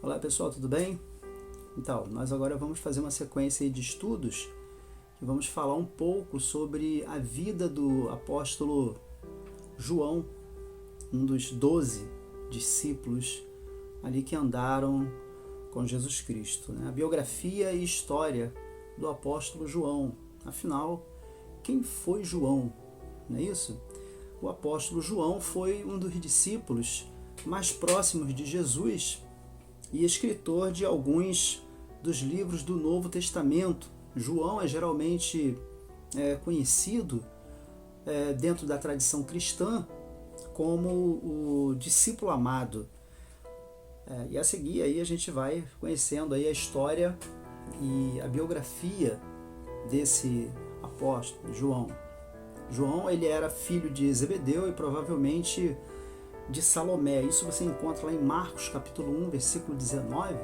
Olá pessoal, tudo bem? Então, nós agora vamos fazer uma sequência de estudos que vamos falar um pouco sobre a vida do apóstolo João, um dos 12 discípulos ali que andaram com Jesus Cristo, né? A biografia e história do apóstolo João. Afinal, quem foi João? Não é isso? O apóstolo João foi um dos discípulos mais próximos de Jesus e escritor de alguns dos livros do Novo Testamento. João é geralmente conhecido dentro da tradição cristã como o discípulo amado. E a seguir aí a gente vai conhecendo aí a história e a biografia desse apóstolo João. João, ele era filho de Zebedeu e provavelmente de Salomé. Isso você encontra lá em Marcos capítulo 1, versículo 19,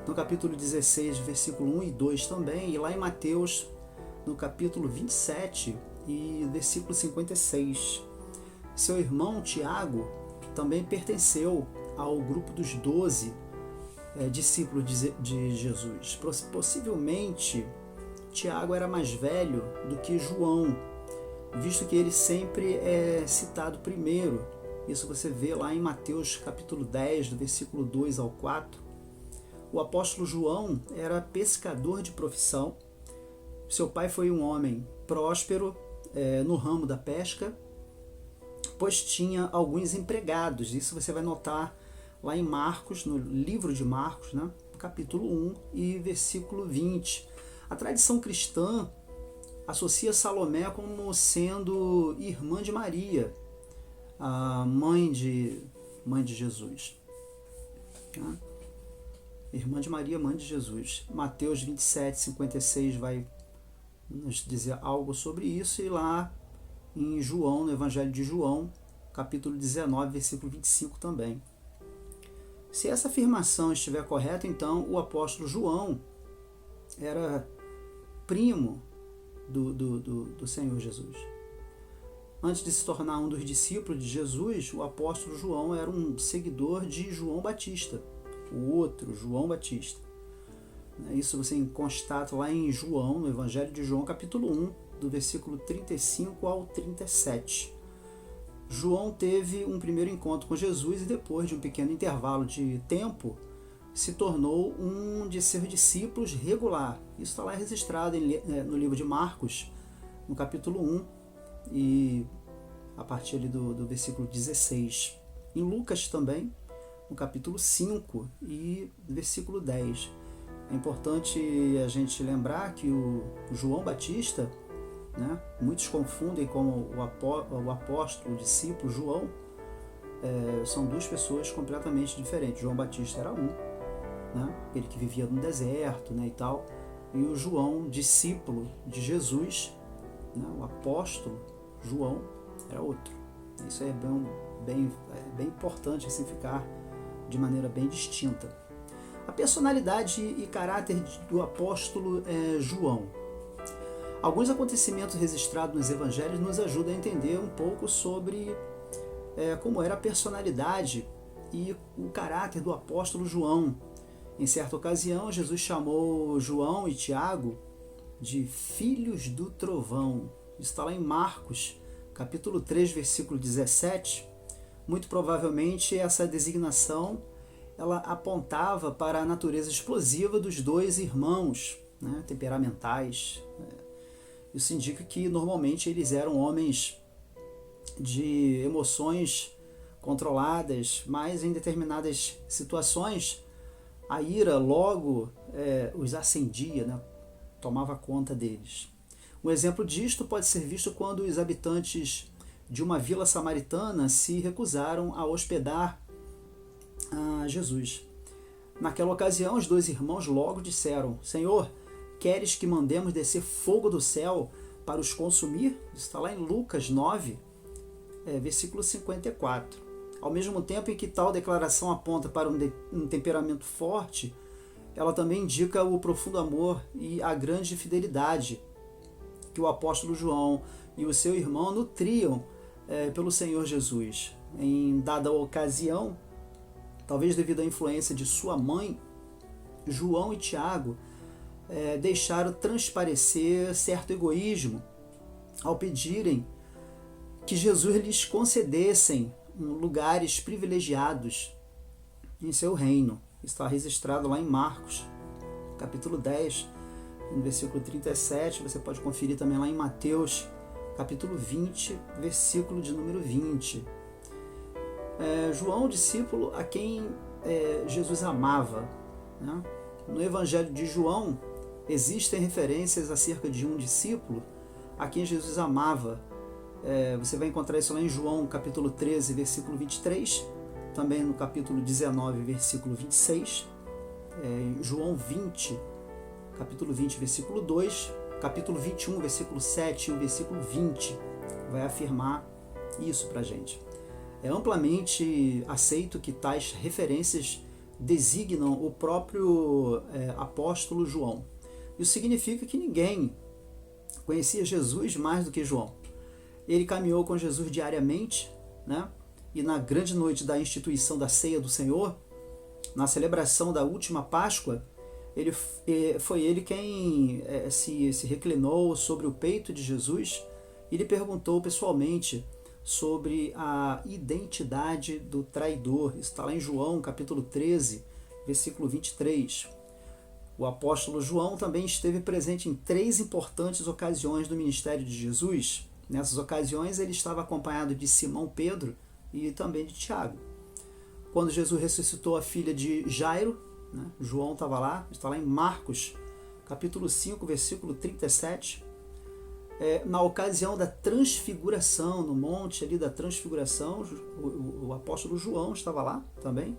no capítulo 16, versículo 1 e 2 também, e lá em Mateus, no capítulo 27 e versículo 56. Seu irmão Tiago também pertenceu ao grupo dos 12 discípulos de Jesus. Possivelmente, Tiago era mais velho do que João, visto que ele sempre é citado primeiro. Isso você vê lá em Mateus capítulo 10, do versículo 2 ao 4. O apóstolo João era pescador de profissão. Seu pai foi um homem próspero no ramo da pesca, pois tinha alguns empregados. Isso você vai notar lá em Marcos, no livro de Marcos, né? Capítulo 1 e versículo 20. A tradição cristã associa Salomé como sendo irmã de Maria, a mãe de Jesus. Tá? Irmã de Maria, mãe de Jesus. Mateus 27, 56 vai nos dizer algo sobre isso, e lá em João, no Evangelho de João, capítulo 19, versículo 25 também. Se essa afirmação estiver correta, então o apóstolo João era primo do Senhor Jesus. Antes de se tornar um dos discípulos de Jesus, o apóstolo João era um seguidor de João Batista, o outro João Batista. Isso você constata lá em João, no Evangelho de João, capítulo 1, do versículo 35 ao 37. João teve um primeiro encontro com Jesus e depois de um pequeno intervalo de tempo, se tornou um de seus discípulos regular. Isso está lá registrado no livro de Marcos, no capítulo 1, e a partir ali do versículo 16. Em Lucas também, no capítulo 5 e versículo 10. É importante a gente lembrar que o João Batista, né, muitos confundem com o apóstolo, o discípulo João, são duas pessoas completamente diferentes. João Batista era um, né, ele que vivia no deserto, né, e tal, e o João, discípulo de Jesus, né, o apóstolo João, era outro. Isso é bem importante assim ficar de maneira bem distinta. A personalidade e caráter do apóstolo João. Alguns acontecimentos registrados nos evangelhos nos ajudam a entender um pouco sobre como era a personalidade e o caráter do apóstolo João. Em certa ocasião, Jesus chamou João e Tiago de filhos do trovão. Isso está lá em Marcos, capítulo 3, versículo 17. Muito provavelmente essa designação ela apontava para a natureza explosiva dos dois irmãos, né, temperamentais. Isso indica que normalmente eles eram homens de emoções controladas, mas em determinadas situações a ira logo os acendia, né, tomava conta deles. Um exemplo disto pode ser visto quando os habitantes de uma vila samaritana se recusaram a hospedar a Jesus. Naquela ocasião, os dois irmãos logo disseram: Senhor, queres que mandemos descer fogo do céu para os consumir? Isso está lá em Lucas 9, versículo 54. Ao mesmo tempo em que tal declaração aponta para um temperamento forte, ela também indica o profundo amor e a grande fidelidade que o apóstolo João e o seu irmão nutriam pelo Senhor Jesus. Em dada ocasião, talvez devido à influência de sua mãe, João e Tiago deixaram transparecer certo egoísmo ao pedirem que Jesus lhes concedessem lugares privilegiados em seu reino. Está registrado lá em Marcos, capítulo 10, no versículo 37, você pode conferir também lá em Mateus, capítulo 20, versículo de número 20. João, o discípulo a quem Jesus amava, né? No Evangelho de João, existem referências acerca de um discípulo a quem Jesus amava. Você vai encontrar isso lá em João, capítulo 13, versículo 23, também no capítulo 19, versículo 26, João 20, capítulo 20, versículo 2, capítulo 21, versículo 7 e o versículo 20 vai afirmar isso para a gente. É amplamente aceito que tais referências designam o próprio apóstolo João. Isso significa que ninguém conhecia Jesus mais do que João. Ele caminhou com Jesus diariamente, né? E na grande noite da instituição da Ceia do Senhor, na celebração da última Páscoa, foi ele quem se reclinou sobre o peito de Jesus e lhe perguntou pessoalmente sobre a identidade do traidor. Isso está lá em João, capítulo 13, versículo 23. O apóstolo João também esteve presente em 3 importantes ocasiões do ministério de Jesus. Nessas ocasiões, ele estava acompanhado de Simão Pedro e também de Tiago. Quando Jesus ressuscitou a filha de Jairo, né, João estava lá, está lá em Marcos, capítulo 5, versículo 37. Na ocasião da transfiguração, no monte ali da transfiguração, o apóstolo João estava lá também.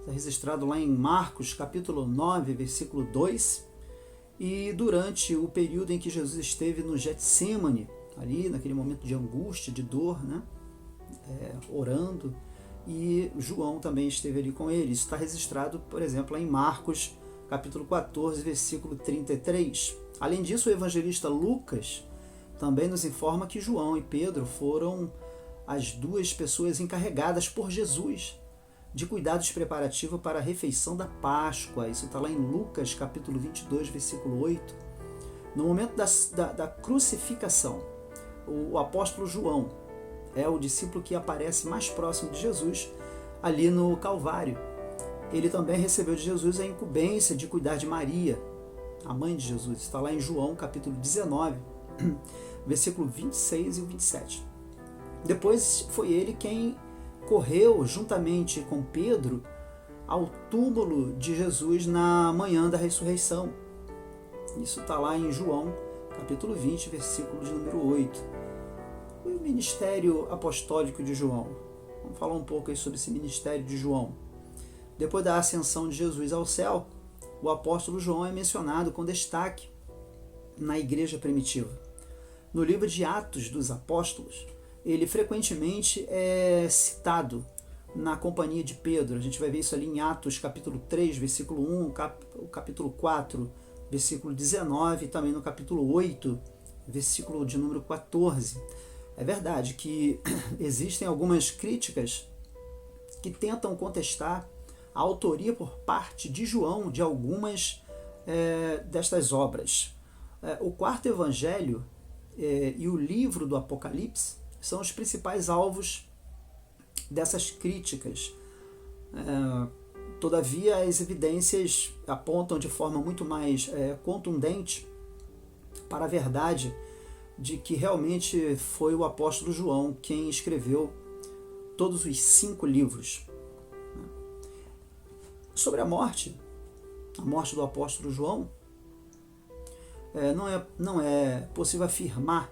Está registrado lá em Marcos, capítulo 9, versículo 2. E durante o período em que Jesus esteve no Getsêmani, ali naquele momento de angústia, de dor, né, orando, e João também esteve ali com ele. Isso está registrado, por exemplo, lá em Marcos, capítulo 14, versículo 33. Além disso, o evangelista Lucas também nos informa que João e Pedro foram as 2 pessoas encarregadas por Jesus de cuidados preparativos para a refeição da Páscoa. Isso está lá em Lucas, capítulo 22, versículo 8. No momento da crucificação, o apóstolo João é o discípulo que aparece mais próximo de Jesus ali no Calvário. Ele também recebeu de Jesus a incumbência de cuidar de Maria, a mãe de Jesus. Está lá em João, capítulo 19, versículo 26 e 27. Depois foi ele quem correu juntamente com Pedro ao túmulo de Jesus na manhã da ressurreição. Isso está lá em João, capítulo 20, versículo de número 8. O ministério apostólico de João. Vamos falar um pouco aí sobre esse ministério de João. Depois da ascensão de Jesus ao céu, o apóstolo João é mencionado com destaque na igreja primitiva. No livro de Atos dos Apóstolos, ele frequentemente é citado na companhia de Pedro. A gente vai ver isso ali em Atos capítulo 3, versículo 1, o capítulo 4, versículo 19, e também no capítulo 8, versículo de número 14. É verdade que existem algumas críticas que tentam contestar a autoria por parte de João de algumas destas obras. O quarto evangelho e o livro do Apocalipse são os principais alvos dessas críticas. Todavia, as evidências apontam de forma muito mais contundente para a verdade de que realmente foi o apóstolo João quem escreveu todos os 5 livros. Sobre a morte do apóstolo João, não é possível afirmar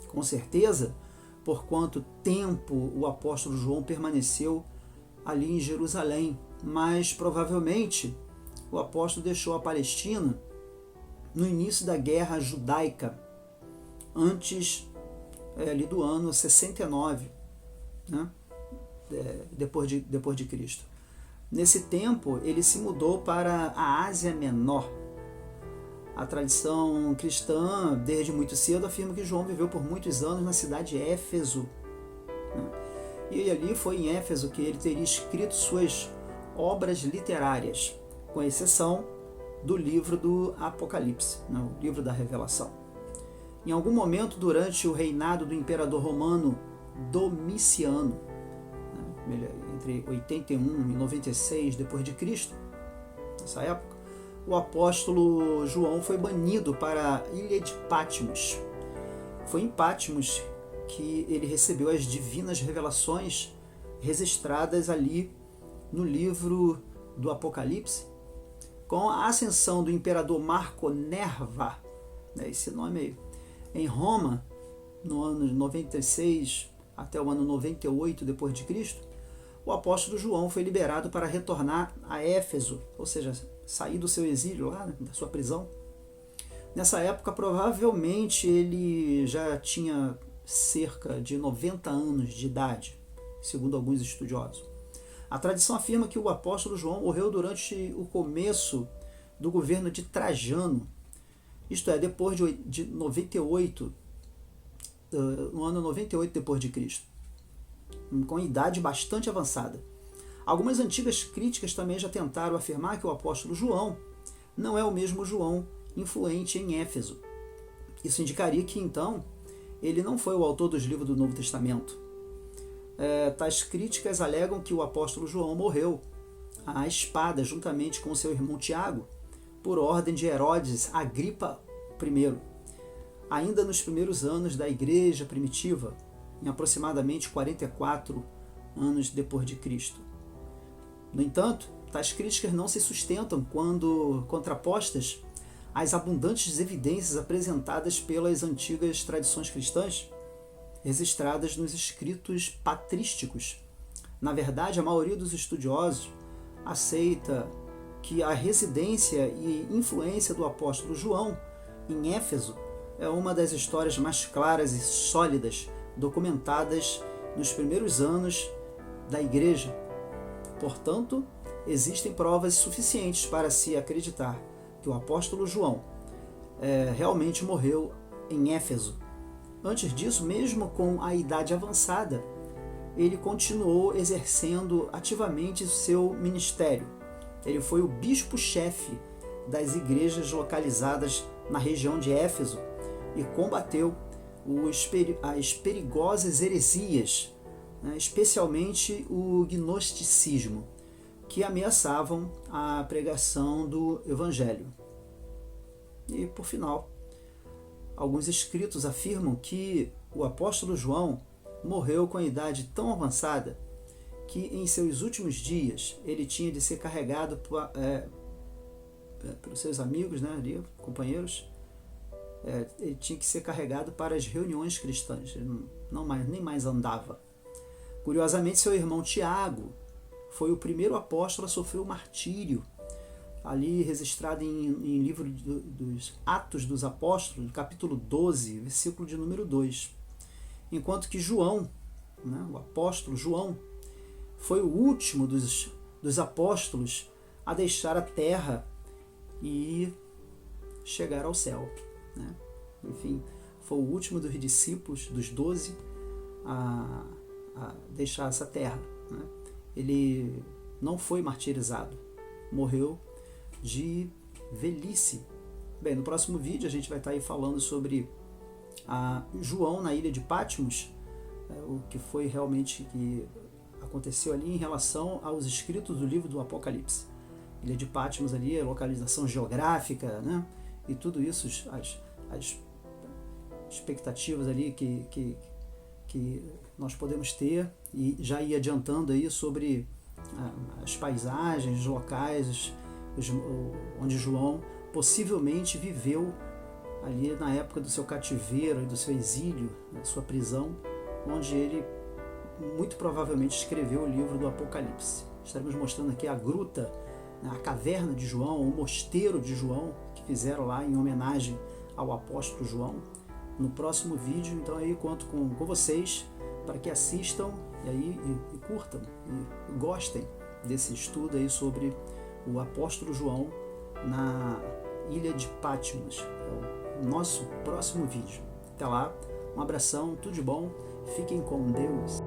com certeza por quanto tempo o apóstolo João permaneceu ali em Jerusalém, mas provavelmente o apóstolo deixou a Palestina no início da guerra judaica, antes ali do ano 69, né? depois de Cristo. Nesse tempo, ele se mudou para a Ásia Menor. A tradição cristã, desde muito cedo, afirma que João viveu por muitos anos na cidade de Éfeso. E ali foi em Éfeso que ele teria escrito suas obras literárias, com exceção do livro do Apocalipse, o livro da Revelação. Em algum momento durante o reinado do imperador romano Domiciano, entre 81 e 96 depois de Cristo, nessa época, o apóstolo João foi banido para a ilha de Patmos. Foi em Patmos que ele recebeu as divinas revelações registradas ali no livro do Apocalipse, com a ascensão do imperador Marco Nerva, esse nome aí, em Roma, no ano 96 até o ano 98 depois de Cristo. O apóstolo João foi liberado para retornar a Éfeso, ou seja, sair do seu exílio lá, da sua prisão. Nessa época, provavelmente, ele já tinha cerca de 90 anos de idade, segundo alguns estudiosos. A tradição afirma que o apóstolo João morreu durante o começo do governo de Trajano, isto é, depois de 98, no ano 98 depois de Cristo, com idade bastante avançada. Algumas antigas críticas também já tentaram afirmar que o apóstolo João não é o mesmo João influente em Éfeso. Isso indicaria que, então, ele não foi o autor dos livros do Novo Testamento. Tais críticas alegam que o apóstolo João morreu à espada juntamente com seu irmão Tiago, por ordem de Herodes Agripa I, ainda nos primeiros anos da igreja primitiva, em aproximadamente 44 anos depois de Cristo. No entanto, tais críticas não se sustentam quando contrapostas às abundantes evidências apresentadas pelas antigas tradições cristãs, registradas nos escritos patrísticos. Na verdade, a maioria dos estudiosos aceita que a residência e influência do apóstolo João em Éfeso é uma das histórias mais claras e sólidas documentadas nos primeiros anos da igreja. Portanto, existem provas suficientes para se acreditar que o apóstolo João realmente morreu em Éfeso. Antes disso, mesmo com a idade avançada, ele continuou exercendo ativamente seu ministério. Ele foi o bispo-chefe das igrejas localizadas na região de Éfeso e combateu as perigosas heresias, especialmente o gnosticismo, que ameaçavam a pregação do Evangelho. E, por final, alguns escritos afirmam que o apóstolo João morreu com a idade tão avançada que em seus últimos dias ele tinha de ser carregado pelos seus amigos, ali, companheiros. Ele tinha que ser carregado para as reuniões cristãs, ele nem mais andava. Curiosamente, seu irmão Tiago foi o primeiro apóstolo a sofrer o martírio, ali registrado em livro dos Atos dos Apóstolos, no capítulo 12, versículo de número 2. Enquanto que João, o apóstolo João, foi o último dos apóstolos a deixar a terra e chegar ao céu. Enfim, foi o último dos discípulos, dos 12, a deixar essa terra. Ele não foi martirizado, morreu de velhice. Bem, no próximo vídeo a gente vai estar aí falando sobre João na ilha de Patmos, o que foi realmente que aconteceu ali em relação aos escritos do livro do Apocalipse. Ilha de Patmos ali, a localização geográfica, e tudo isso, as expectativas ali que nós podemos ter, e já ir adiantando aí sobre as paisagens, os locais onde João possivelmente viveu ali na época do seu cativeiro e do seu exílio, da sua prisão, onde ele muito provavelmente escreveu o livro do Apocalipse. Estaremos mostrando aqui a gruta, a caverna de João, o mosteiro de João, que fizeram lá em homenagem ao apóstolo João. No próximo vídeo, então aí conto com vocês para que assistam e curtam e gostem desse estudo aí sobre o apóstolo João na ilha de Patmos. É o nosso próximo vídeo. Até lá, um abração, tudo de bom, fiquem com Deus.